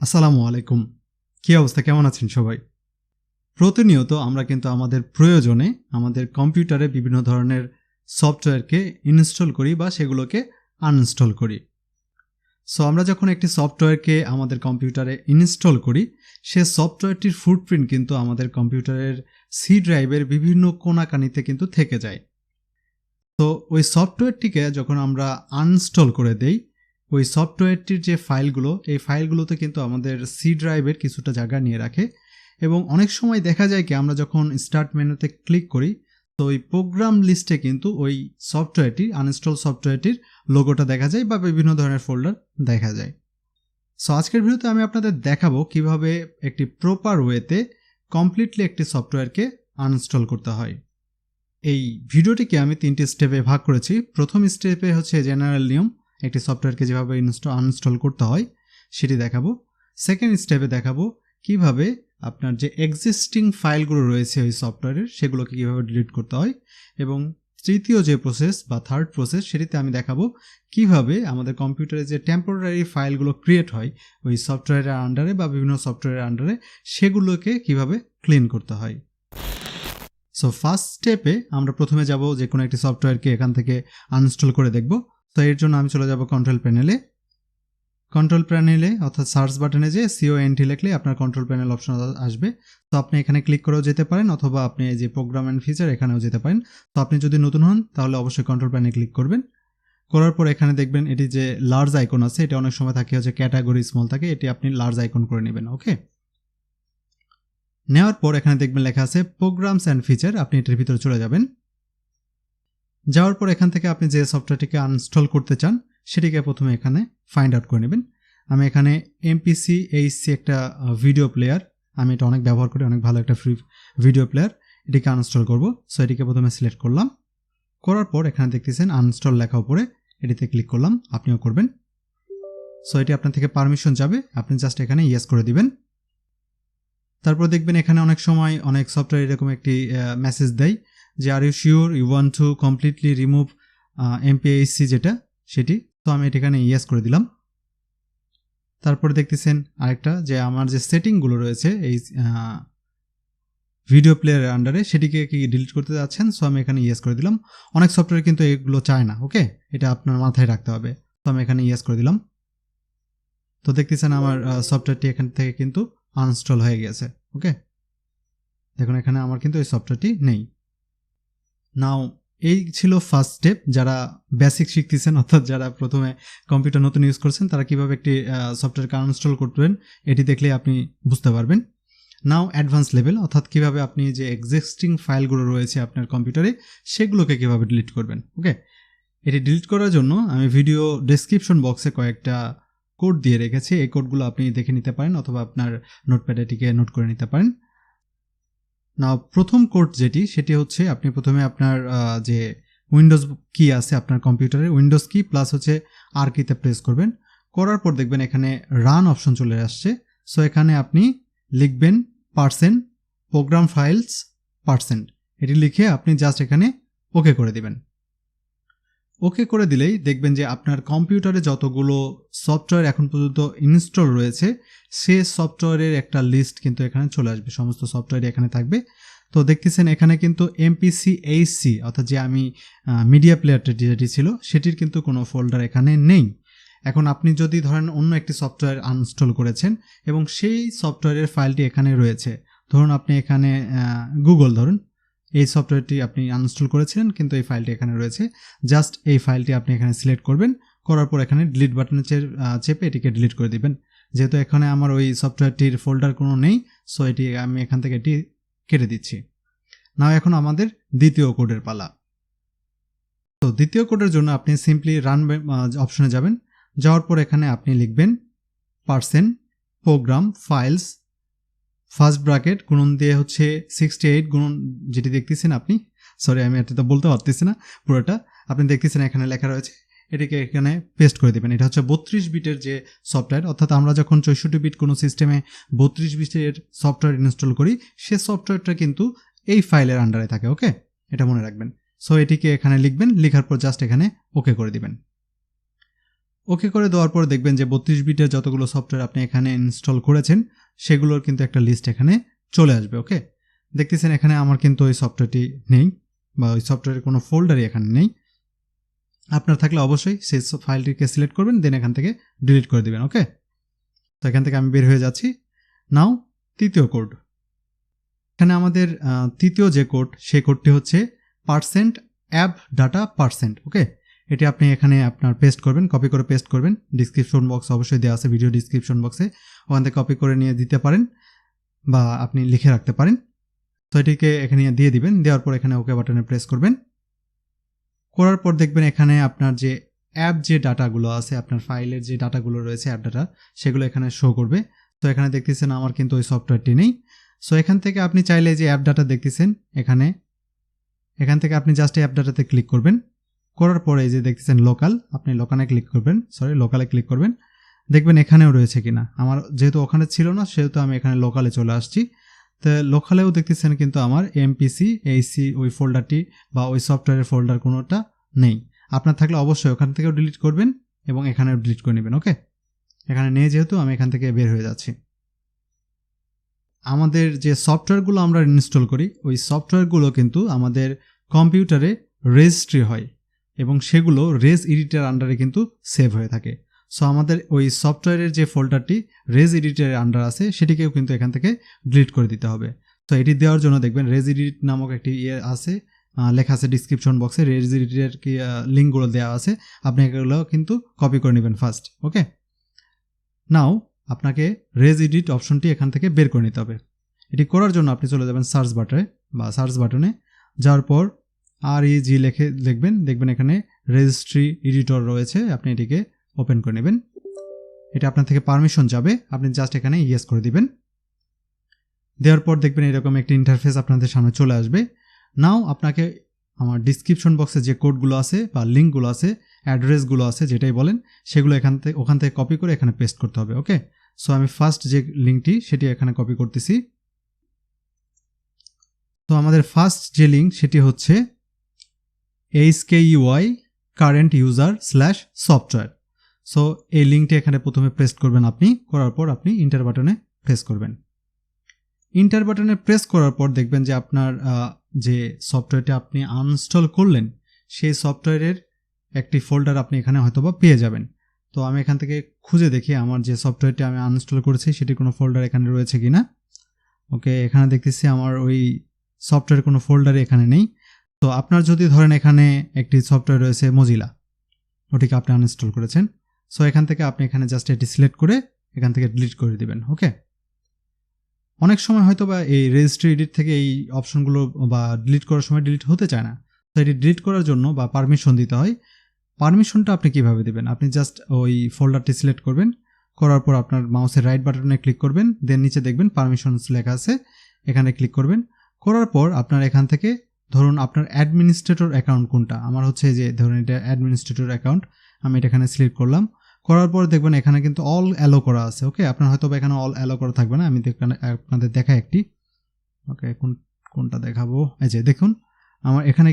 আসসালামু আলাইকুম। কি অবস্থা, কেমন আছেন সবাই? প্রতিনিয়ত আমরা কিন্তু আমাদের প্রয়োজনে আমাদের কম্পিউটারে বিভিন্ন ধরনের সফটওয়্যারকে ইনস্টল করি বা সেগুলোকে আনইনস্টল করি। সো আমরা যখন একটি সফটওয়্যারকে আমাদের কম্পিউটারে ইনস্টল করি, সে সফটওয়্যারটির ফুটপ্রিন্ট কিন্তু আমাদের কম্পিউটারের সি ড্রাইভের বিভিন্ন কোণাকানিতে কিন্তু থেকে যায়। তো ওই সফটওয়্যারটিকে যখন আমরা আনইনস্টল করে দেই, ওই সফটওয়্যারটির যে ফাইলগুলো, এই ফাইলগুলোতে কিন্তু আমাদের সি ড্রাইভের কিছুটা জায়গা নিয়ে রাখে এবং অনেক সময় দেখা যায় কি আমরা যখন স্টার্ট মেনুতে ক্লিক করি, তো ওই প্রোগ্রাম লিস্টে কিন্তু ওই সফটওয়্যারটি আনইনস্টল সফটওয়্যারটির লোগোটা দেখা যায় বা বিভিন্ন ধরনের ফোল্ডার দেখা যায়। সো আজকের ভিডিওতে আমি আপনাদের দেখাবো কিভাবে একটি প্রপার ওয়েতে কমপ্লিটলি একটি সফটওয়্যারকে আনইনস্টল করতে হয়। এই ভিডিওটিকে আমি 3টি স্টেপে ভাগ করেছি। প্রথম স্টেপে হচ্ছে জেনারেল নিয়ম, একটি সফটওয়্যারকে যেভাবে আনইনস্টল করতে হয় সেটি দেখাবো। সেকেন্ড স্টেপে দেখাবো কিভাবে আপনার যে এক্সিস্টিং ফাইলগুলো রয়েছে ওই সফটওয়্যারের সেগুলোকে কীভাবে ডিলিট করতে হয়, এবং তৃতীয় যে প্রসেস বা থার্ড প্রসেস সেটিতে আমি দেখাবো কিভাবে আমাদের কম্পিউটারে যে টেম্পোরারি ফাইলগুলো ক্রিয়েট হয় ওই সফটওয়্যারের আন্ডারে বা বিভিন্ন সফটওয়্যারের আন্ডারে, সেগুলোকে কিভাবে ক্লিন করতে হয়। সো ফার্স্ট স্টেপে আমরা প্রথমে যাব যে কোনো একটি সফটওয়্যারকে এখান থেকে আনইনস্টল করে দেখব। তো এর জন্য আমি চলে যাব কন্ট্রোল প্যানেলে অর্থাৎ সার্চ বাটনে যে CONT লিখলে আপনার কন্ট্রোল প্যানেল অপশন আসবে। তো আপনি এখানে ক্লিক করেও যেতে পারেন অথবা আপনি এই যে প্রোগ্রাম অ্যান্ড ফিচার এখানেও যেতে পারেন। তো আপনি যদি নতুন হন তাহলে অবশ্যই কন্ট্রোল প্যানে ক্লিক করবেন। করার পর এখানে দেখবেন এটি যে লার্জ আইকন আছে, এটা অনেক সময় থাকে হচ্ছে ক্যাটাগরি স্মল থাকে, এটি আপনি লার্জ আইকন করে নেবেন। ওকে, নেওয়ার পর এখানে দেখবেন লেখা আছে প্রোগ্রামস অ্যান্ড ফিচার, আপনি এটার ভিতরে চলে যাবেন। যাওয়ার পর এখান থেকে আপনি যে সফটওয়্যারটিকে আনইনস্টল করতে চান সেটিকে প্রথমে এখানে ফাইন্ড আউট করে নেবেন। আমি এখানে MPC একটা ভিডিও প্লেয়ার, আমি এটা অনেক ব্যবহার করি, অনেক ভালো একটা ফ্রি ভিডিও প্লেয়ার, এটিকে আনইনস্টল করব। সো এটিকে প্রথমে সিলেক্ট করলাম, করার পর এখানে দেখতেছেন আনইনস্টল লেখা উপরে, এটিতে ক্লিক করলাম, আপনিও করবেন। সো এটি আপনার থেকে পারমিশন যাবে, আপনি জাস্ট এখানে ইয়েস করে দিবেন। তারপর দেখবেন এখানে অনেক সময় অনেক সফটওয়্যার এরকম একটি মেসেজ দেয় যে are you sure you want to completely remove MPC যেটা সেটি। তো আমি এখানে ইয়েস করে দিলাম। তারপরে দেখতেছেন আরেকটা যে আমার যে সেটিংগুলো রয়েছে এই ভিডিও প্লেয়ারের আন্ডারে সেটিকে কি ডিলিট করতে যাচ্ছেন, সো আমি এখানে ইয়েস করে দিলাম। অনেক সফটওয়্যার কিন্তু এগুলো চায় না, ওকে, এটা আপনার মাথায় রাখতে হবে। তো আমি এখানে ইয়েস করে দিলাম। তো দেখতেছেন আমার সফটওয়্যারটি এখান থেকে কিন্তু আনইনস্টল হয়ে গেছে। ওকে, দেখুন এখানে আমার কিন্তু এই সফটওয়্যারটি নেই। নাও এই ছিল ফার্স্ট স্টেপ। যারা বেসিক শিখতেছেন অর্থাৎ যারা প্রথমে কম্পিউটার নতুন ইউজ করছেন তারা কীভাবে একটি সফটওয়্যারকে আনইনস্টল করবেন এটি দেখলে আপনি বুঝতে পারবেন। নাও অ্যাডভান্স লেভেল, অর্থাৎ কীভাবে আপনি যে এক্সিস্টিং ফাইলগুলো রয়েছে আপনার কম্পিউটারে সেগুলোকে কীভাবে ডিলিট করবেন। ওকে, এটি ডিলিট করার জন্য আমি ভিডিও ডেসক্রিপশন বক্সে কয়েকটা কোড দিয়ে রেখেছি, এই কোডগুলো আপনি দেখে নিতে পারেন অথবা আপনার নোটপ্যাডে এটিকে নোট করে নিতে পারেন। না, প্রথম কোড যেটি সেটি হচ্ছে আপনি প্রথমে আপনার যে উইন্ডোজ কি আছে আপনার কম্পিউটারে, উইন্ডোজ কি প্লাস হচ্ছে আর কিতে প্রেস করবেন। করার পর দেখবেন এখানে রান অপশন চলে আসছে। সো এখানে আপনি লিখবেন %programfiles%, এটি লিখে আপনি জাস্ট এখানে ওকে করে দিবেন। ওকে করে দিলেই দেখবেন যে আপনার কম্পিউটারে যতগুলো সফটওয়্যার এখন পর্যন্ত ইনস্টল রয়েছে সে সফটওয়্যারের একটা লিস্ট কিন্তু এখানে চলে আসবে, সমস্ত সফটওয়্যার এখানে থাকবে। তো দেখতেছেন এখানে কিন্তু MPC অর্থাৎ যে আমি মিডিয়া প্লেয়ারটা যেটি ছিল সেটির কিন্তু কোনো ফোল্ডার এখানে নেই। এখন আপনি যদি ধরেন অন্য একটি সফটওয়্যার আনইনস্টল করেছেন এবং সেই সফটওয়্যারের ফাইলটি এখানে রয়েছে, ধরুন আপনি এখানে গুগল, ধরুন এই সফটওয়্যারটি আপনি আনইনস্টল করেছিলেন কিন্তু এই ফাইলটি এখানে রয়েছে, জাস্ট এই ফাইলটি আপনি এখানে সিলেক্ট করবেন, করার পর এখানে ডিলিট বাটনে চেপে এটিকে ডিলিট করে দিবেন। যেহেতু এখানে আমার ওই সফটওয়্যারটির ফোল্ডার কোনো নেই, সো এটি আমি এখান থেকে এটি কেটে দিচ্ছি। নাও এখন আমাদের দ্বিতীয় কোডের পালা। তো দ্বিতীয় কোডের জন্য আপনি সিম্পলি রান অপশনে যাবেন, যাওয়ার পর এখানে আপনি লিখবেন %programfiles ফার্স্ট ব্র্যাকেট গুণন দিয়ে হচ্ছে 68 গুণন যেটি দেখতেছেন আপনি, সরি আমি এটা তো বলতে পারতেছি না পুরোটা, আপনি দেখতেছেন এখানে লেখা রয়েছে, এটিকে এখানে পেস্ট করে দেবেন। এটা হচ্ছে 32 বিটের যে সফটওয়্যার, অর্থাৎ আমরা যখন 64 বিট কোনো সিস্টেমে 32 বিটের সফটওয়্যার ইনস্টল করি সে সফটওয়্যারটা কিন্তু এই ফাইলের আন্ডারে থাকে। ওকে, এটা মনে রাখবেন। সো এটিকে এখানে লিখবেন, লেখার পর জাস্ট এখানে ওকে করে দিবেন। ওকে করে দেওয়ার পর দেখবেন যে 32 বিটের যতগুলো সফটওয়্যার আপনি এখানে ইনস্টল করেছেন সেগুলোর কিন্তু একটা লিস্ট এখানে চলে আসবে। ওকে, দেখতেছেন এখানে আমার কিন্তু ওই সফটওয়্যারটি নেই বা ওই সফটওয়্যারের কোনো ফোল্ডারই এখানে নেই। আপনার থাকলে অবশ্যই সেই ফাইলটিকে সিলেক্ট করবেন, দেন এখান থেকে ডিলিট করে দিবেন। ওকে, তো এখান থেকে আমি বের হয়ে যাচ্ছি। নাও তৃতীয় কোড, এখানে আমাদের তৃতীয় যে কোড সেই কোডটি হচ্ছে %appdata%। ওকে, এটি আপনি এখানে আপনার পেস্ট করবেন, কপি করে পেস্ট করবেন। ডিসক্রিপশন বক্স অবশ্যই দেওয়া আছে, ভিডিও ডিসক্রিপশন বক্সে, ওখান থেকে কপি করে নিয়ে দিতে পারেন বা আপনি লিখে রাখতে পারেন। তো এটিকে এখানে দিয়ে দিবেন, দেওয়ার পর এখানে ওকে বাটনে প্রেস করবেন। করার পর দেখবেন এখানে আপনার যে অ্যাপ যে ডাটাগুলো আছে, আপনার ফাইলের যে ডাটাগুলো রয়েছে অ্যাপ ডাটা, সেগুলো এখানে শো করবে। তো এখানে দেখতেছেন আমার কিন্তু ওই সফটওয়্যারটি নেই। সো এখান থেকে আপনি চাইলে যে অ্যাপ ডাটা দেখতেছেন এখান থেকে আপনি জাস্ট অ্যাপ ডাটাতে ক্লিক করবেন। করার পরে এই যে দেখতেছেন লোকাল, আপনি লোকালে ক্লিক করবেন, দেখবেন এখানেও রয়েছে কিনা। আমার যেহেতু ওখানে ছিল না সেহেতু আমি এখানে লোকালে চলে আসছি। তো লোকালেও দেখতেছেন কিন্তু আমার এমপিসি এইসি ওই ফোল্ডারটি বা ওই সফটওয়্যারের ফোল্ডার কোনোটা নেই। আপনার থাকলে অবশ্যই ওখান থেকেও ডিলিট করবেন এবং এখানেও ডিলিট করে নেবেন। ওকে, এখানে নেই যেহেতু আমি এখান থেকে বের হয়ে যাচ্ছি। আমাদের যে সফটওয়্যারগুলো আমরা ইনস্টল করি ওই সফটওয়্যারগুলো কিন্তু আমাদের কম্পিউটারে রেজিস্ট্রি হয় এবং সেগুলো রেজ এডিটার আন্ডারে কিন্তু সেভ হয়ে থাকে। সো আমাদের ওই সফটওয়্যারের যে ফোল্ডারটি রেজ এডিটারের আন্ডার আছে সেটিকেও কিন্তু এখান থেকে ডিলিট করে দিতে হবে। তো এটি দেওয়ার জন্য দেখবেন রেজ এডিট নামক একটি আছে, লেখা আছে ডিসক্রিপশন বক্সে, রেজ এডিটের লিঙ্কগুলো দেওয়া আছে, আপনি এগুলো কিন্তু কপি করে নেবেন ফার্স্ট। ওকে, নাও আপনাকে রেজ এডিট অপশনটি এখান থেকে বের করে নিতে হবে। এটি করার জন্য আপনি চলে যাবেন সার্চ বাটনে যাওয়ার পর REG দেখবেন এখানে রেজিস্ট্রি এডিটর রয়েছে, আপনি এটিকে ওপেন করে নেবেন। এটা আপনার থেকে পারমিশন যাবে, আপনি জাস্ট এখানে ইয়েস করে দিবেন। দেওয়ার পর দেখবেন এরকম একটি ইন্টারফেস আপনাদের সামনে চলে আসবে। নাও আপনাকে আমার ডিসক্রিপশন বক্সে যে কোডগুলো আছে বা লিঙ্কগুলো আছে, অ্যাড্রেসগুলো আছে যেটাই বলেন, সেগুলো ওখান থেকে কপি করে এখানে পেস্ট করতে হবে। ওকে, সো আমি ফার্স্ট যে লিঙ্কটি সেটি এখানে কপি করতেছি। তো আমাদের ফার্স্ট যে লিঙ্ক সেটি হচ্ছে HKUI current user/software। সো এই লিঙ্কটি এখানে প্রথমে পেস্ট করবেন আপনি, করার পর আপনি ইন্টার বাটনে প্রেস করবেন। ইন্টার বাটনে প্রেস করার পর দেখবেন যে আপনার যে সফটওয়্যারটি আপনি আনইনস্টল করলেন সেই সফটওয়্যারের একটি ফোল্ডার আপনি এখানে হয়তোবা পেয়ে যাবেন। তো আমি এখান থেকে খুঁজে দেখি আমার যে সফটওয়্যারটি আমি আনইনস্টল করেছি সেটির কোনো ফোল্ডার এখানে রয়েছে কিনা। ওকে, এখানে দেখতেছি আমার ওই সফটওয়্যারের কোনো ফোল্ডারই এখানে নেই। তো আপনার যদি ধরেন এখানে একটি সফটওয়্যার রয়েছে মজিলা, ওটিকে আপনি আনইনস্টল করেছেন, সো এখান থেকে আপনি এখানে জাস্ট এটি সিলেক্ট করে এখান থেকে ডিলিট করে দিবেন। ওকে, অনেক সময় হয়তো বা এই রেজিস্ট্রি এডিট থেকে এই অপশনগুলো বা ডিলিট করার সময় ডিলিট হতে চায় না, তো এটি ডিলিট করার জন্য বা পারমিশন দিতে হয়। পারমিশনটা আপনি কিভাবে দেবেন, আপনি জাস্ট ওই ফোল্ডারটি সিলেক্ট করবেন, করার পর আপনার মাউসের রাইট বাটনে ক্লিক করবেন, দেন নিচে দেখবেন পারমিশনস লেখা আছে, এখানে ক্লিক করবেন। করার পর আপনার এখান থেকে ধরুন আপনার অ্যাডমিনিস্ট্রেটর অ্যাকাউন্ট কোনটা, আমার হচ্ছে যে ধরুন এটা অ্যাডমিনিস্ট্রেটর অ্যাকাউন্ট, আমি এটা এখানে সিলেক্ট করলাম। করার পর দেখবেন এখানে কিন্তু অল অ্যালো করা আছে। ওকে, আপনার হয়তো এখানে অল অ্যালো করা থাকবে না, আমি আপনাদের দেখাই একটি। ওকে, কোনটা দেখাবো, এই যে দেখুন আমার এখানে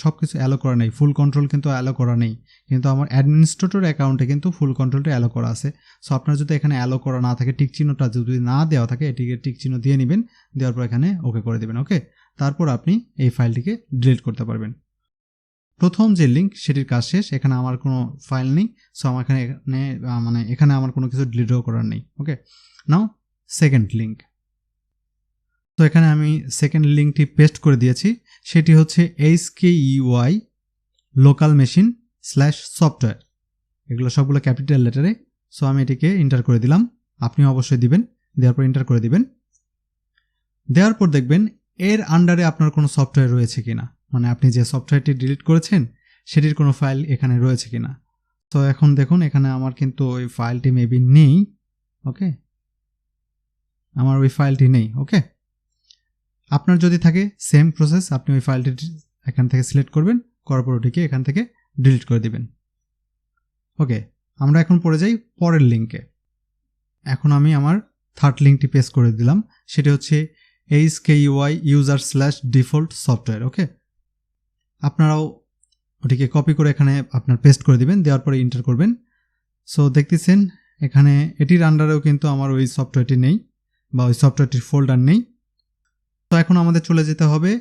সব কিছু অ্যালো করা নেই, ফুল কন্ট্রোল কিন্তু অ্যালো করা নেই, কিন্তু আমার অ্যাডমিনিস্ট্রেটর অ্যাকাউন্টে কিন্তু ফুল কন্ট্রোলটা অ্যালো করা আছে। সো আপনার যদি এখানে অ্যালো করা না থাকে, টিক চিহ্নটা যদি না দেওয়া থাকে, এটিকে টিক চিহ্ন দিয়ে নেবেন, দেওয়ার পর এখানে ওকে করে দেবেন। ওকে, তারপর আপনি এই ফাইলটিকে ডিলিট করতে পারবেন। প্রথম যে লিঙ্ক সেটির কাজ শেষ, এখানে আমার কোনো ফাইল নেই, সো আমার এখানে আমার কোনো কিছু ডিলিটও করার নেই। ওকে, নাও সেকেন্ড লিঙ্ক। তো এখানে আমি সেকেন্ড লিঙ্কটি পেস্ট করে দিয়েছি, সেটি হচ্ছে HKUI local machine/software, এগুলো সবগুলো ক্যাপিটাল লেটারে। সো আমি এটিকে এন্টার করে দিলাম, আপনিও অবশ্যই দিবেন, দেওয়ার পর এন্টার করে দিবেন। দেওয়ার পর দেখবেন এর আন্ডারে আপনার কোনো সফটওয়্যার রয়েছে কিনা, মানে আপনি যে সফটওয়্যারটি ডিলিট করেছেন সেটির কোনো ফাইল এখানে রয়েছে কিনা। তো এখন দেখুন এখানে আমার কিন্তু ওই ফাইলটি মেবি নেই। ওকে, আমার ওই ফাইলটি নেই। ওকে, আপনার যদি থাকে সেম প্রসেস, আপনি ওই ফাইলটি এখান থেকে সিলেক্ট করবেন, করার পর ওটিকে এখান থেকে ডিলিট করে দিবেন। ওকে, আমরা এখন পড়ে যাই পরের লিঙ্কে। এখন আমি আমার থার্ড লিঙ্কটি পেস্ট করে দিলাম, সেটি হচ্ছে HKUI user/default software। ওকে, আপনারাও ওটিকে কপি করে এখানে আপনার পেস্ট করে দিবেন, দেওয়ার পরে এন্টার করবেন। সো দেখতেছেন এখানে এটির আন্ডারেও কিন্তু আমার ওই সফটওয়্যারটি নেই বা ওই সফটওয়্যারটির ফোল্ডার নেই। তো এখন আমাদের চলে যেতে হবে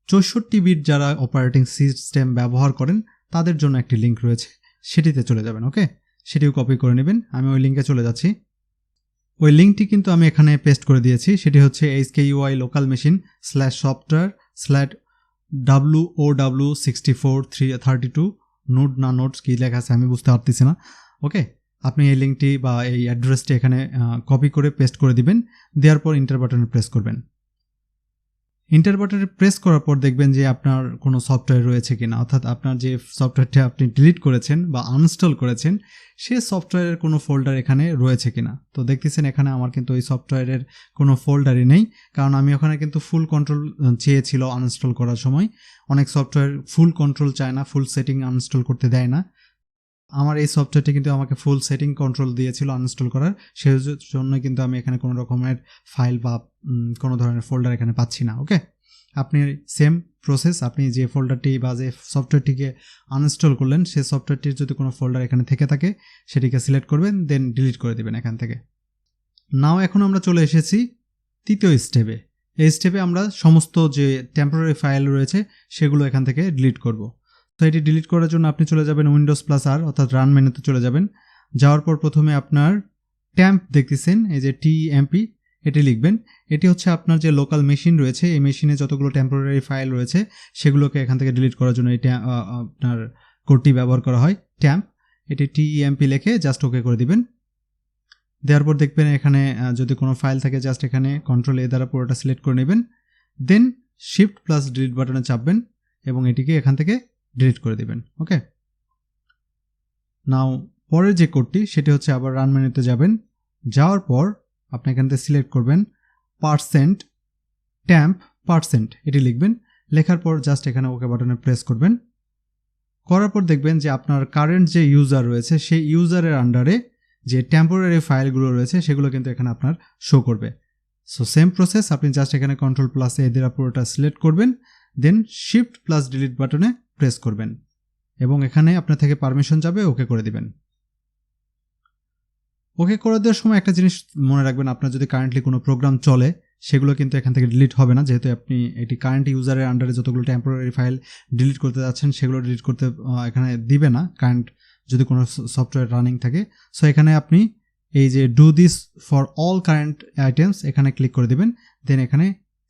64 বিট যারা অপারেটিং সিস্টেম ব্যবহার করেন তাদের জন্য একটি লিঙ্ক রয়েছে, সেটিতে চলে যাবেন। ওকে, সেটিও কপি করে নেবেন। আমি ওই লিঙ্কে চলে যাচ্ছি। ওই লিঙ্কটি কিন্তু আমি এখানে পেস্ট করে দিয়েছি। সেটি হচ্ছে HKUI local machine /software/WOW64332 node না নোটস কি লেখা আছে আমি বুঝতে পারতেছি না। ওকে, আপনি এই লিঙ্কটি বা এই অ্যাড্রেসটি এখানে কপি করে পেস্ট করে দিবেন। দেওয়ার পর ইন্টার বাটনে প্রেস করবেন। ইন্টার বাটনে প্রেস করার পর দেখবেন যে আপনার কোনো সফটওয়্যার রয়েছে কিনা, অর্থাৎ আপনার যে সফটওয়্যারটি আপনি ডিলিট করেছেন বা আনইনস্টল করেছেন সে সফটওয়্যারের কোনো ফোল্ডার এখানে রয়েছে কিনা। তো দেখতেছেন এখানে আমার কিন্তু ওই সফটওয়্যারের কোনো ফোল্ডারই নেই, কারণ আমি ওখানে কিন্তু ফুল কন্ট্রোল চেয়েছিল আনইনস্টল করার সময়। অনেক সফটওয়্যার ফুল কন্ট্রোল চায় না, ফুল সেটিং আনইনস্টল করতে দেয় না। আমার এই সফটওয়্যারটি কিন্তু আমাকে ফুল সেটিং কন্ট্রোল দিয়েছিল আনইনস্টল করার, সেই জন্য কিন্তু আমি এখানে কোনো রকমের ফাইল বা কোনো ধরনের ফোল্ডার এখানে পাচ্ছি না। ওকে, আপনি সেম প্রসেস, আপনি যে ফোল্ডারটি বা যে সফটওয়্যারটিকে আনইনস্টল করলেন সেই সফটওয়্যারটির যদি কোনো ফোল্ডার এখানে থেকে থাকে সেটিকে সিলেক্ট করবেন, দেন ডিলিট করে দেবেন এখান থেকে। নাও এখন আমরা চলে এসেছি তৃতীয় স্টেপে। এই স্টেপে আমরা সমস্ত যে টেম্পোরারি ফাইল রয়েছে সেগুলো এখান থেকে ডিলিট করব। তো এটি ডিলিট করার জন্য আপনি চলে যাবেন উইন্ডোজ+R অর্থাৎ রান মেনুতে চলে যাবেন। যাওয়ার পর প্রথমে আপনার temp দেখতেছেন এই যে temp, এটি লিখবেন। এটি হচ্ছে আপনার যে লোকাল মেশিন রয়েছে, এই মেশিনে যতগুলো টেম্পোরারি ফাইল রয়েছে সেগুলোকে এখান থেকে ডিলিট করার জন্য এই আপনার কোডটি ব্যবহার করা হয় temp। এটি temp লিখে জাস্ট ওকে করে দিবেন। দেওয়ার পর দেখবেন এখানে যদি কোনো ফাইল থাকে জাস্ট এখানে Ctrl+A দ্বারা পুরোটা সিলেক্ট করে নেবেন, দেন Shift+Delete বাটনে চাপবেন এবং এটিকে এখান থেকে ডিলিট করে দিবেন। ওকে, নাও পরের যে কোডটি সেটি হচ্ছে আবার রান মেনুতে যাবেন। যাওয়ার পর আপনি এখান থেকে সিলেক্ট করবেন %temp%, এটি লিখবেন। লেখার পর জাস্ট এখানে ওকে বাটনে প্রেস করবেন। করার পর দেখবেন যে আপনার কারেন্ট যে ইউজার রয়েছে সেই ইউজারের আন্ডারে যে টেম্পোরারি ফাইলগুলো রয়েছে সেগুলো কিন্তু এখানে আপনার শো করবে। সো সেম প্রসেস, আপনি জাস্ট এখানে Ctrl+A দ্বারা পুরোটা সিলেক্ট করবেন, দেন Shift+Delete বাটনে প্রেস করবেন এবং এখানে আপনার থেকে পারমিশন যাবে, ওকে করে দিবেন। ওকে করে দেওয়ার সময় একটা জিনিস মনে রাখবেন, আপনার যদি কারেন্টলি কোনো প্রোগ্রাম চলে সেগুলো কিন্তু এখান থেকে ডিলিট হবে না, যেহেতু আপনি এটি কারেন্ট ইউজারের আন্ডারে যতগুলো টেম্পোরারি ফাইল ডিলিট করতে যাচ্ছেন সেগুলো ডিলিট করতে এখানে দিবে না কারেন্ট যদি কোনো সফটওয়্যার রানিং থাকে। সো এখানে আপনি এই যে do this for all current items এখানে ক্লিক করে দিবেন, দেন এখানে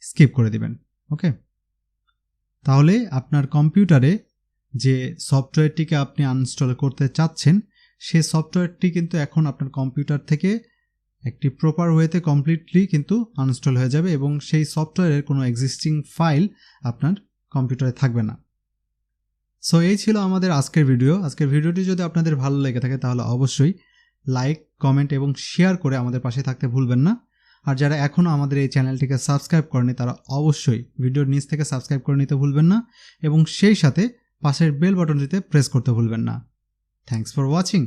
স্কিপ করে দিবেন। ওকে, তাহলে আপনার কম্পিউটারে যে সফটওয়্যারটিকে আপনি আনইনস্টল করতে চাচ্ছেন সেই সফটওয়্যারটি কিন্তু এখন আপনার কম্পিউটার থেকে একটি প্রপার ওয়েতে কমপ্লিটলি কিন্তু আনইনস্টল হয়ে যাবে এবং সেই সফটওয়্যারের কোনো এক্সিস্টিং ফাইল আপনার কম্পিউটারে থাকবে না। সো এই ছিল আমাদের আজকের ভিডিও। আজকের ভিডিওটি যদি আপনাদের ভালো লেগে থাকে তাহলে অবশ্যই লাইক, কমেন্ট এবং শেয়ার করে আমাদের পাশে থাকতে ভুলবেন না। আর যারা এখনও আমাদের এই চ্যানেলটিকে সাবস্ক্রাইব করেনি তারা অবশ্যই ভিডিওর নিচ থেকে সাবস্ক্রাইব করে নিতে ভুলবেন না এবং সেই সাথে পাশের বেল বাটনটিতে প্রেস করতে ভুলবেন না। Thanks for watching.